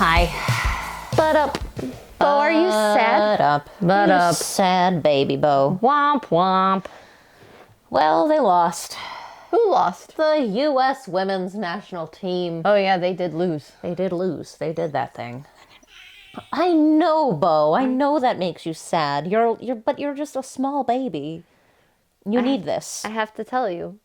Hi. But up. Bo, are you sad? But You up. Sad baby Bo. Womp womp. Well, they lost. Who lost? The U.S. women's national team. Oh yeah, they did lose. They did lose. They did that thing. I know, Bo. I know that makes you sad. But you're just a small baby. You need this. I have to tell you,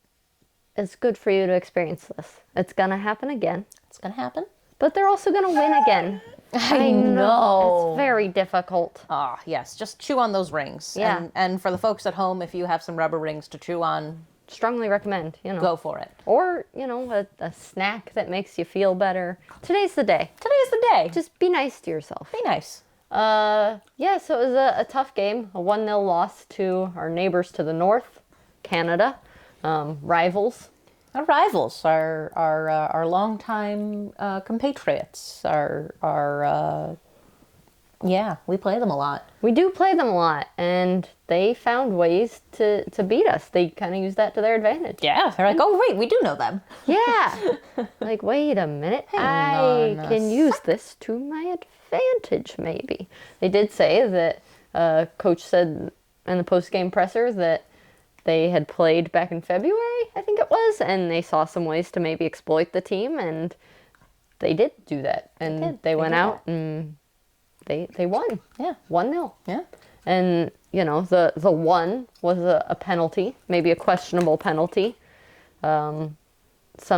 it's good for you to experience this. It's gonna happen again. It's gonna happen. But they're also gonna win again. I know. It's very difficult. Ah, yes. Just chew on those rings. Yeah. And for the folks at home, if you have some rubber rings to chew on, Strongly recommend, go for it. Or, a snack that makes you feel better. Today's the day. Today's the day. Just be nice to yourself. Be nice. Yeah, so it was a tough game. A 1-0 loss to our neighbors to the north, Canada. Rivals. Our rivals, our longtime compatriots, yeah, we play them a lot. We do play them a lot, and they found ways to beat us. They kind of used that to their advantage. Yeah, they're like, oh, wait, we do know them. Yeah. Like, wait a minute. I can use this to my advantage, maybe. They did say that Coach said in the post-game presser that they had played back in February, I think it was, and they saw some ways to maybe exploit the team, and they did do that. And they went out and they won. Yeah. 1-0. Yeah. And, the one was a penalty, maybe a questionable penalty, some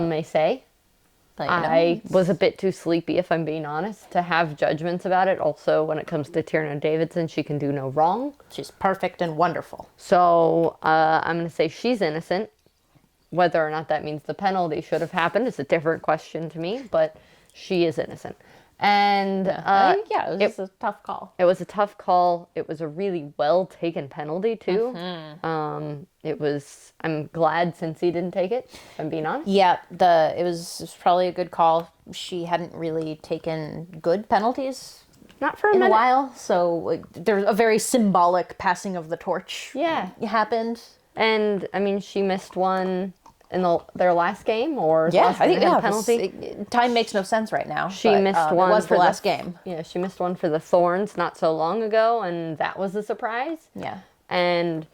may say. I was a bit too sleepy, if I'm being honest, to have judgments about it. Also, when it comes to Tierna Davidson, she can do no wrong. She's perfect and wonderful. So I'm going to say she's innocent. Whether or not that means the penalty should have happened is a different question to me, but she is innocent. And it was a tough call. It was a tough call. It was a really well-taken penalty, too. I'm glad Cincy didn't take it, if I'm being honest. Yeah, it was probably a good call. She hadn't really taken good penalties Not for in a while, so there's a very symbolic passing of the torch. Yeah. Happened. And, she missed one in their last game, or I think a penalty. Time makes no sense right now. She missed one. It was the last game. Yeah, she missed one for the Thorns not so long ago, and that was a surprise. Yeah, and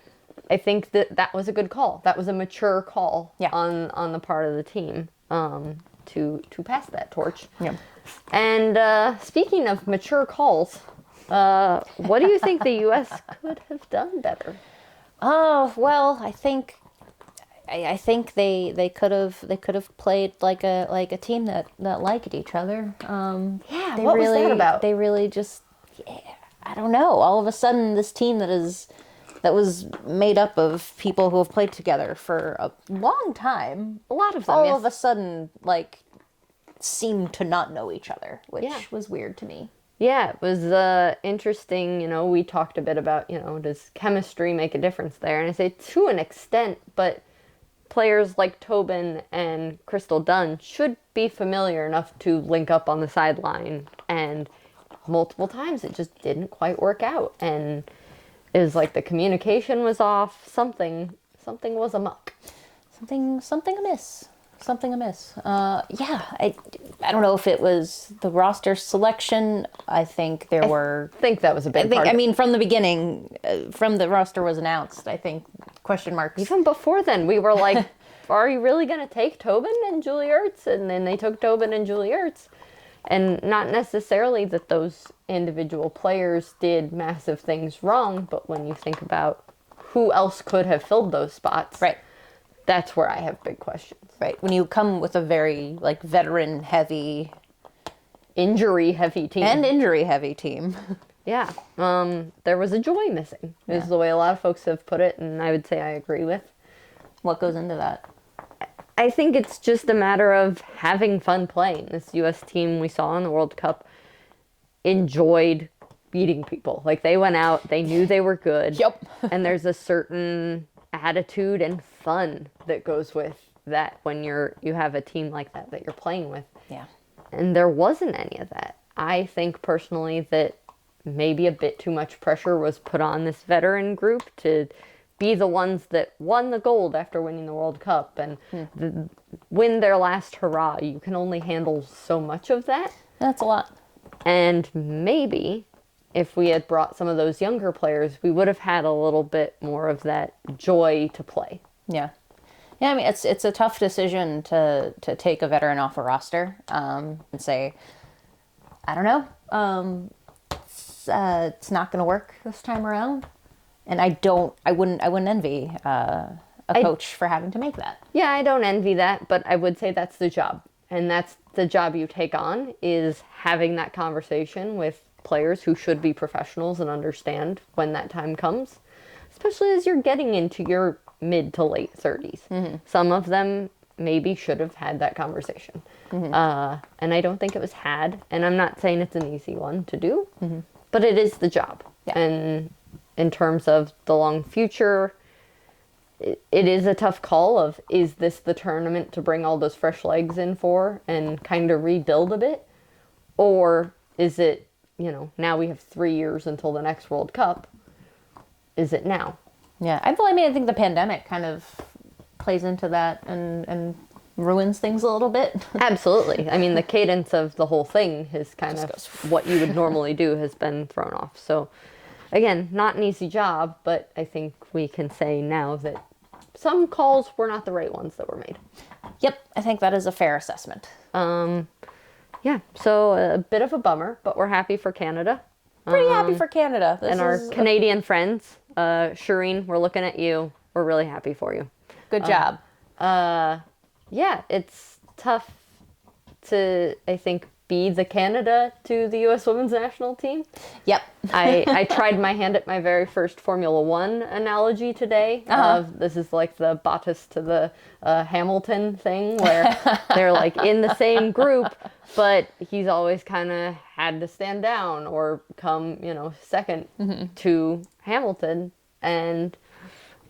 I think that was a good call. That was a mature call. Yeah. on the part of the team to pass that torch. Yeah. And speaking of mature calls, what do you think the U.S. could have done better? Oh well, I think they could have played like a team that liked each other. Yeah, what was that about? They really just, I don't know. All of a sudden, this team that was made up of people who have played together for a long time, A lot of them. all of a sudden seemed to not know each other, which was weird to me. Yeah, it was interesting. We talked a bit about, does chemistry make a difference there? And I say to an extent, but players like Tobin and Crystal Dunn should be familiar enough to link up on the sideline. And multiple times it just didn't quite work out. And it was like the communication was off. Something was amok. Something amiss. Something amiss. I don't know if it was the roster selection. I think there were. I think that was a big part. From the beginning, from the roster was announced, I think question marks. Even before then, we were like, are you really going to take Tobin and Julie Ertz? And then they took Tobin and Julie Ertz. And not necessarily that those individual players did massive things wrong, but when you think about who else could have filled those spots. Right. That's where I have big questions. Right. When you come with a very veteran-heavy, injury-heavy team. Yeah. There was a joy missing. Is the way a lot of folks have put it, and I would say I agree with. What goes into that? I think it's just a matter of having fun playing. This U.S. team we saw in the World Cup enjoyed beating people. They went out, they knew they were good. Yep. And there's a certain attitude and fun that goes with that when you have a team like that you're playing with. Yeah. And there wasn't any of that. I think personally that maybe a bit too much pressure was put on this veteran group to be the ones that won the gold after winning the World Cup and win their last hurrah. You can only handle so much of that. That's a lot. And maybe if we had brought some of those younger players, we would have had a little bit more of that joy to play. Yeah. Yeah, I mean, it's a tough decision to take a veteran off a roster and say, I don't know, it's not going to work this time around. And I wouldn't envy a coach for having to make that. Yeah, I don't envy that, but I would say that's the job. And that's the job you take on, is having that conversation with players who should be professionals and understand when that time comes, especially as you're getting into your mid to late 30s. Mm-hmm. Some of them maybe should have had that conversation. Mm-hmm. And I don't think it was had. And I'm not saying it's an easy one to do, mm-hmm. but it is the job. Yeah. And in terms of the long future, it is a tough call of, is this the tournament to bring all those fresh legs in for and kind of rebuild a bit? Or is it, now we have 3 years until the next World Cup. Is it now? Yeah, I think the pandemic kind of plays into that and ruins things a little bit. Absolutely. I mean, the cadence of the whole thing has kind of what you would normally do has been thrown off. So, again, not an easy job, but I think we can say now that some calls were not the right ones that were made. Yep, I think that is a fair assessment. Yeah, so a bit of a bummer, but we're happy for Canada. Pretty happy for Canada. And our Canadian friends. Shireen, we're looking at you. We're really happy for you. Good job. Yeah, it's tough to, I think, be the Canada to the U.S. women's national team. Yep. I tried my hand at my very first Formula One analogy today. This is like the Bottas to the Hamilton thing, where they're like in the same group, but he's always kind of had to stand down or come, second to Hamilton. And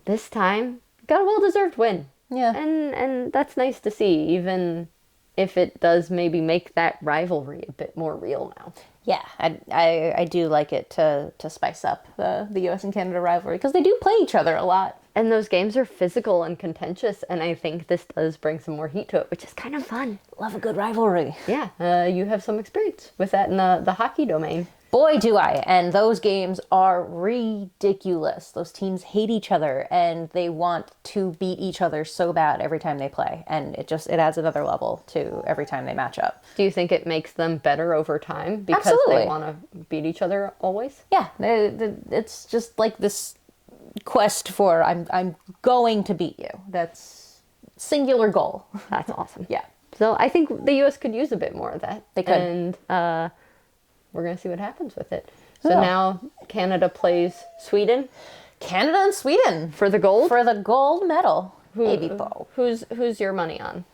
this time, got a well-deserved win. Yeah. And that's nice to see, even if it does maybe make that rivalry a bit more real now. Yeah, I do like it to spice up the U.S. and Canada rivalry, because they do play each other a lot. And those games are physical and contentious, and I think this does bring some more heat to it, which is kind of fun. Love a good rivalry. Yeah, you have some experience with that in the hockey domain. Boy, do I. And those games are ridiculous. Those teams hate each other, and they want to beat each other so bad every time they play. And it adds another level to every time they match up. Do you think it makes them better over time because Absolutely. they want to beat each other always? Yeah, it's just like this quest for, I'm going to beat you. That's singular goal. That's awesome. Yeah. So I think the U.S. could use a bit more of that. They could. And we're going to see what happens with it. So now Canada plays Sweden. Canada and Sweden. For the gold? For the gold medal. Baby Bo. Who's your money on?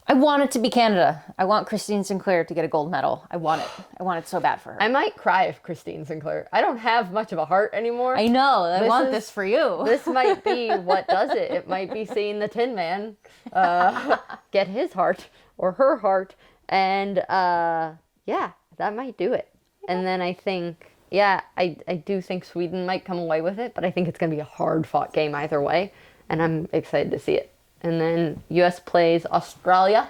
I want it to be Canada. I want Christine Sinclair to get a gold medal. I want it. I want it so bad for her. I might cry if Christine Sinclair. I don't have much of a heart anymore. I know. I want this for you. This might be what does it. It might be seeing the Tin Man get his heart or her heart. And yeah, that might do it. Yeah. And then I think, I do think Sweden might come away with it, but I think it's going to be a hard-fought game either way. And I'm excited to see it. And then U.S. plays Australia.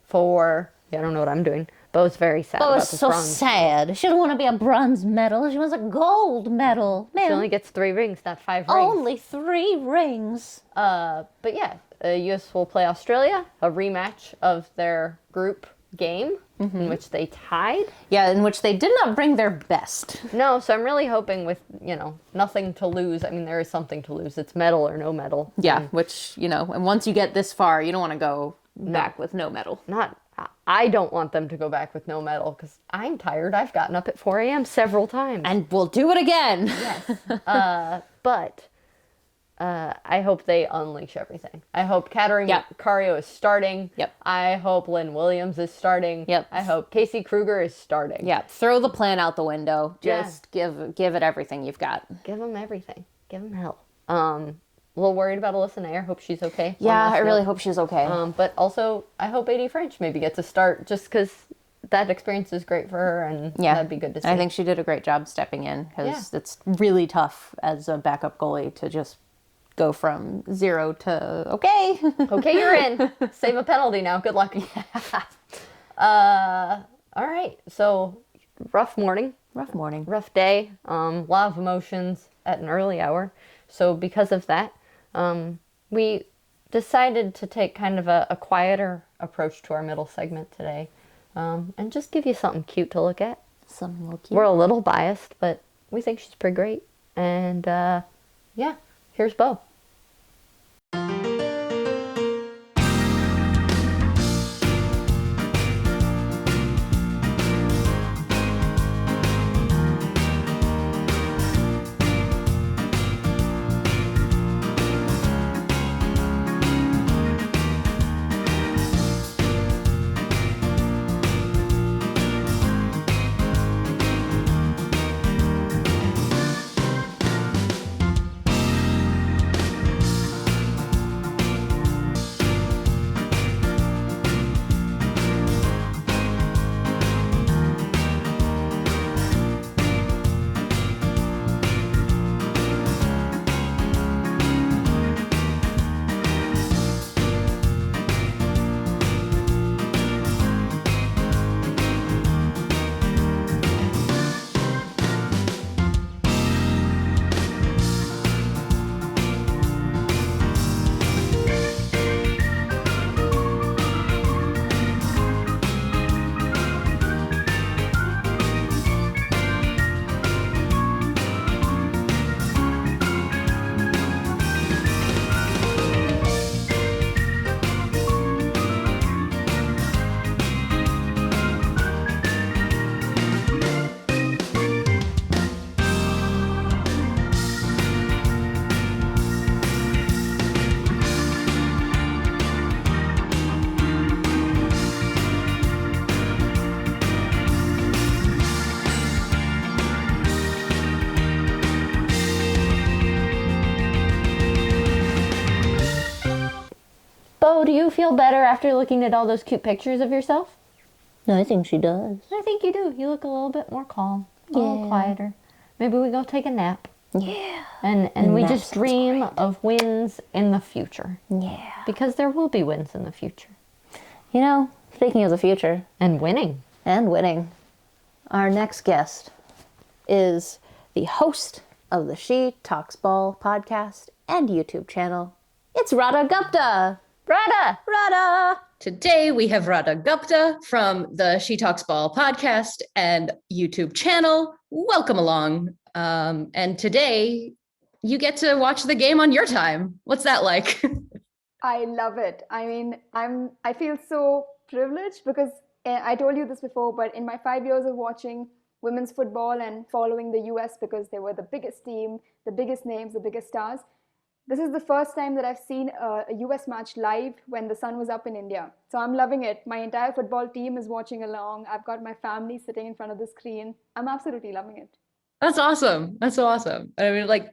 For, I don't know what I'm doing. Bo's very sad about this so bronze. Sad. She don't want to be a bronze medal. She wants a gold medal. Man. She only gets 3 rings, not 5 rings. Only 3 rings. But yeah, U.S. will play Australia, a rematch of their group game in which they tied. Yeah, in which they did not bring their best. No, so I'm really hoping with, nothing to lose. I mean, there is something to lose. It's medal or no medal. Yeah, which, and once you get this far, you don't want to go back with no medal. I don't want them to go back with no medal because I'm tired. I've gotten up at 4 a.m. several times. And we'll do it again. Yes. But I hope they unleash everything. I hope Katarina Cario is starting. Yep. I hope Lynn Williams is starting. Yep. I hope Casey Kruger is starting. Yeah. Throw the plan out the window. Just give it everything you've got. Give them everything. Give them hell. A little worried about Alyssa Nair. Hope she's okay. Yeah, I really hope she's okay. But also, I hope AD French maybe gets a start just because that experience is great for her, and that'd be good to see. I think she did a great job stepping in because it's really tough as a backup goalie to just go from 0 to okay, you're in. Save a penalty now. Good luck. All right. So rough morning, Rough morning. rough day, a lot of emotions at an early hour. So because of that, we decided to take kind of a quieter approach to our middle segment today, and just give you something cute to look at. Something little We're cute. a little biased, but we think she's pretty great. And yeah, here's Bo. Bo, do you feel better after looking at all those cute pictures of yourself? No, I think she does. I think you do. You look a little bit more calm, a little quieter. Maybe we go take a nap. Yeah. And we nap just sounds dream great. of wins in the future. Yeah. Because there will be wins in the future. You know, speaking of the future And winning. and winning, our next guest is the host of the She Talks Ball podcast and YouTube channel. It's Radha Gupta. Radha! Radha! Today we have Radha Gupta from the She Talks Ball podcast and YouTube channel. Welcome along. And today you get to watch the game on your time. What's that like? I love it. I mean, I feel so privileged because I told you this before, but in my 5 years of watching women's football and following the US because they were the biggest team, the biggest names, the biggest stars, this is the first time that I've seen a US match live when the sun was up in India. So I'm loving it. My entire football team is watching along. I've got my family sitting in front of the screen. I'm absolutely loving it. That's awesome. That's so awesome. I mean, like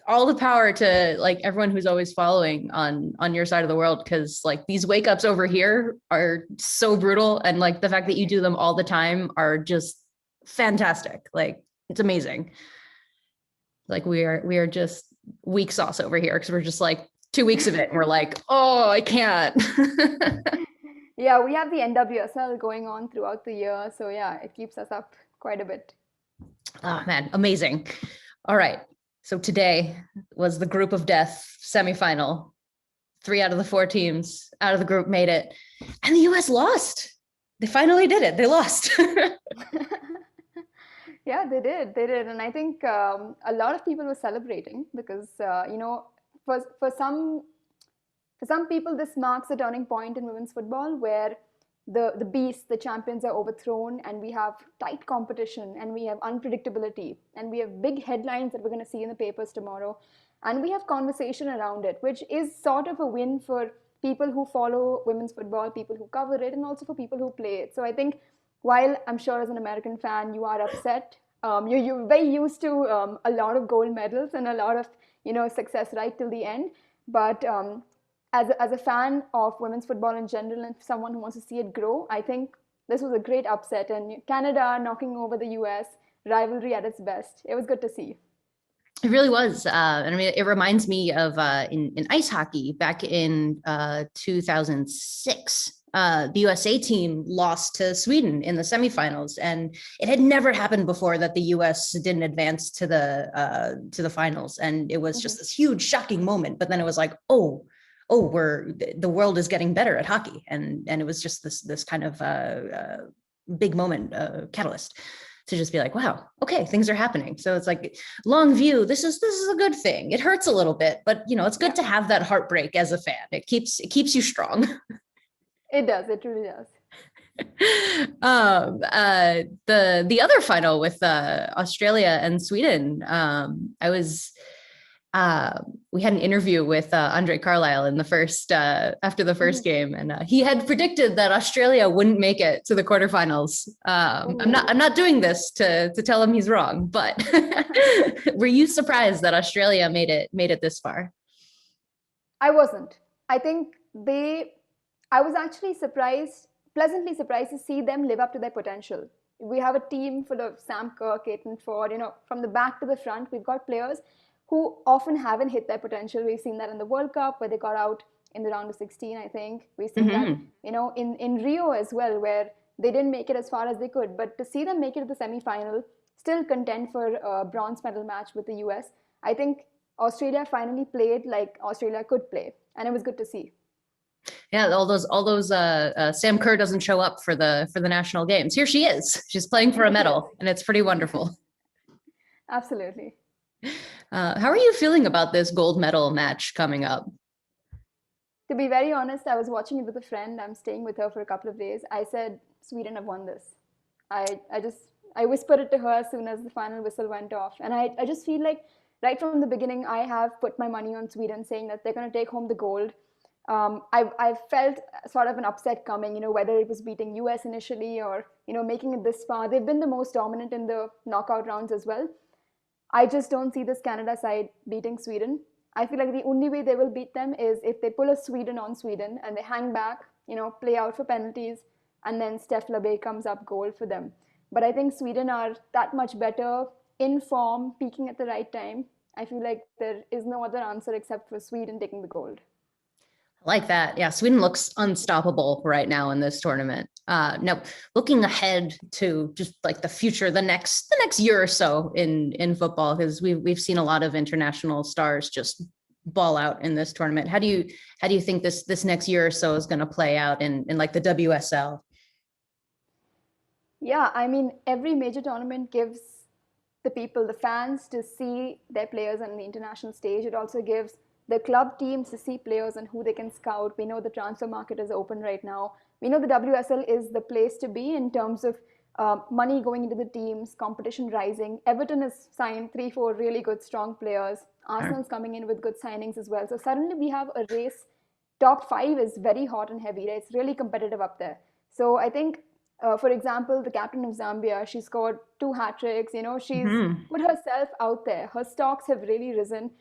all the power to like everyone who's always following on your side of the world, because like these wake ups over here are so brutal, and like the fact that you do them all the time are just fantastic. Like it's amazing. Like we are just weak sauce over here because we're just like 2 weeks of it and we're like, oh, I can't. Yeah, we have the NWSL going on throughout the year. So yeah, it keeps us up quite a bit. Oh man, amazing. All right. So today was the group of death semifinal. 3 out of the 4 teams out of the group made it. And the US lost. They finally did it. They lost. Yeah, they did. They did. And I think a lot of people were celebrating because, for some people, this marks a turning point in women's football where the beasts, the champions are overthrown and we have tight competition and we have unpredictability and we have big headlines that we're going to see in the papers tomorrow. And we have conversation around it, which is sort of a win for people who follow women's football, people who cover it, and also for people who play it. So I think while I'm sure as an American fan, you are upset, you're very used to a lot of gold medals and a lot of success right till the end. But as a fan of women's football in general and someone who wants to see it grow, I think this was a great upset. And Canada knocking over the US, rivalry at its best. It was good to see. It really was. And I mean, it reminds me of in ice hockey back in 2006. the USA team lost to Sweden in the semifinals, and it had never happened before that the US didn't advance to the finals, and it was just this huge, shocking moment. But then it was like, oh, the world is getting better at hockey, and it was just this kind of big moment, catalyst to just be like, wow, okay, things are happening. So it's like, long view, this is a good thing. It hurts a little bit, but it's good to have that heartbreak as a fan. It keeps you strong. It does. It really does. The other final with Australia and Sweden, we had an interview with Andre Carlisle in the first after the first game, and he had predicted that Australia wouldn't make it to the quarterfinals. I'm not doing this to tell him he's wrong, but were you surprised that Australia made it this far? I wasn't. I think I was actually pleasantly surprised to see them live up to their potential. We have a team full of Sam Kerr, Caitlin Ford, from the back to the front. We've got players who often haven't hit their potential. We've seen that in the World Cup where they got out in the round of 16, I think. We've seen that, in Rio as well, where they didn't make it as far as they could. But to see them make it to the semi-final, still contend for a bronze medal match with the US, I think Australia finally played like Australia could play. And it was good to see. Yeah, all those Sam Kerr doesn't show up for the national games. Here she is. She's playing for a medal, and it's pretty wonderful. Absolutely. How are you feeling about this gold medal match coming up? To be very honest, I was watching it with a friend. I'm staying with her for a couple of days. I said, Sweden have won this. I whispered it to her as soon as the final whistle went off. And I just feel like right from the beginning, I have put my money on Sweden, saying that they're going to take home the gold. I felt sort of an upset coming, whether it was beating US initially or, making it this far. They've been the most dominant in the knockout rounds as well. I just don't see this Canada side beating Sweden. I feel like the only way they will beat them is if they pull a Sweden on Sweden and they hang back, play out for penalties, and then Steph Labbe comes up goal for them. But I think Sweden are that much better, in form, peaking at the right time. I feel like there is no other answer except for Sweden taking the gold. I like that. Yeah, Sweden looks unstoppable right now in this tournament. Now, looking ahead to just like the future, the next year or so in football, because we've seen a lot of international stars just ball out in this tournament. How do you think this next year or so is going to play out in like the WSL? Yeah, I mean, every major tournament gives the fans to see their players on the international stage. It also gives the club teams to see players and who they can scout. We know the transfer market is open right now. We know the WSL is the place to be in terms of money going into the teams, competition rising. Everton has signed 3-4 really good, strong players. Arsenal's coming in with good signings as well. So suddenly we have a race. Top 5 is very hot and heavy. Right? It's really competitive up there. So I think, for example, the captain of Zambia, she scored 2 hat-tricks. She's put herself out there. Her stocks have really risen.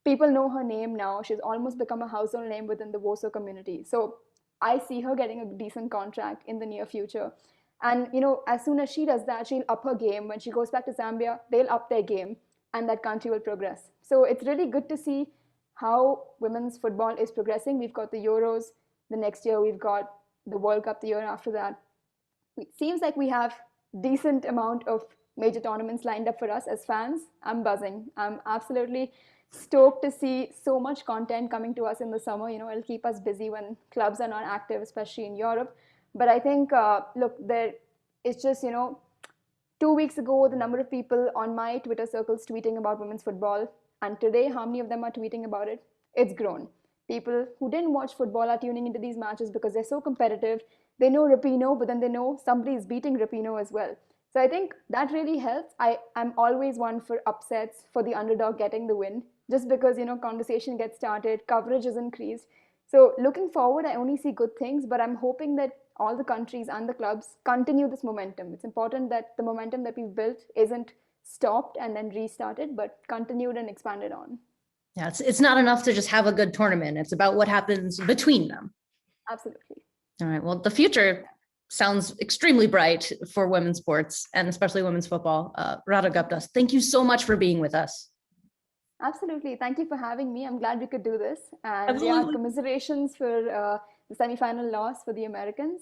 People know her name now. She's almost become a household name within the WOSO community. So I see her getting a decent contract in the near future. And, as soon as she does that, she'll up her game. When she goes back to Zambia, they'll up their game and that country will progress. So it's really good to see how women's football is progressing. We've got the Euros. The next year, we've got the World Cup the year after that. It seems like we have decent amount of major tournaments lined up for us as fans. I'm buzzing. I'm absolutely stoked to see so much content coming to us in the summer. It'll keep us busy when clubs are not active, especially in Europe. But I think, it's just, 2 weeks ago, the number of people on my Twitter circles tweeting about women's football, and today, how many of them are tweeting about it? It's grown. People who didn't watch football are tuning into these matches because they're so competitive. They know Rapinoe, but then they know somebody is beating Rapinoe as well. So I think that really helps. I'm always one for upsets, for the underdog getting the win, just because, conversation gets started, coverage is increased. So looking forward, I only see good things, but I'm hoping that all the countries and the clubs continue this momentum. It's important that the momentum that we've built isn't stopped and then restarted, but continued and expanded on. Yeah, it's not enough to just have a good tournament. It's about what happens between them. Absolutely. All right. Well, the future sounds extremely bright for women's sports and especially women's football. Radha Gupta, thank you so much for being with us. Absolutely. Thank you for having me. I'm glad we could do this. And Absolutely. yeah, commiserations for the semi-final loss for the Americans.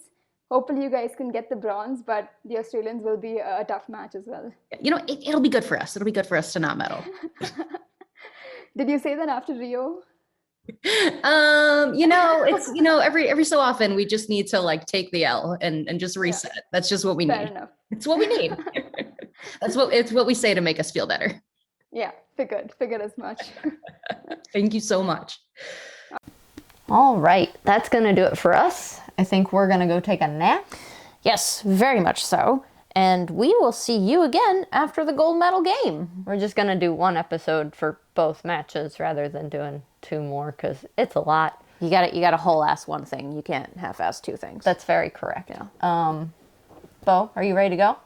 Hopefully you guys can get the bronze, but the Australians will be a tough match as well. It'll be good for us. It'll be good for us to not medal. Did you say that after Rio? It's every so often we just need to like take the L and just reset. Yeah. That's just what we Fair need. Enough. It's what we need. It's what we say to make us feel better. Yeah, figured as much. Thank you so much. All right, that's gonna do it for us. I think we're gonna go take a nap. Yes, very much so. And we will see you again after the gold medal game. We're just gonna do one episode for both matches rather than doing 2 more because it's a lot. You got a whole ass one thing. You can't half-ass 2 things. That's very correct. Yeah. Bo, are you ready to go?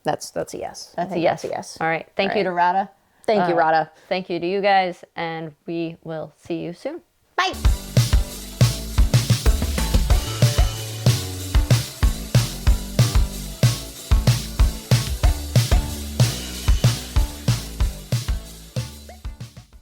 That's a yes. That's a yes. That's a yes. All right. Thank you to Radha. Thank you, Radha. Thank you to you guys, and we will see you soon. Bye.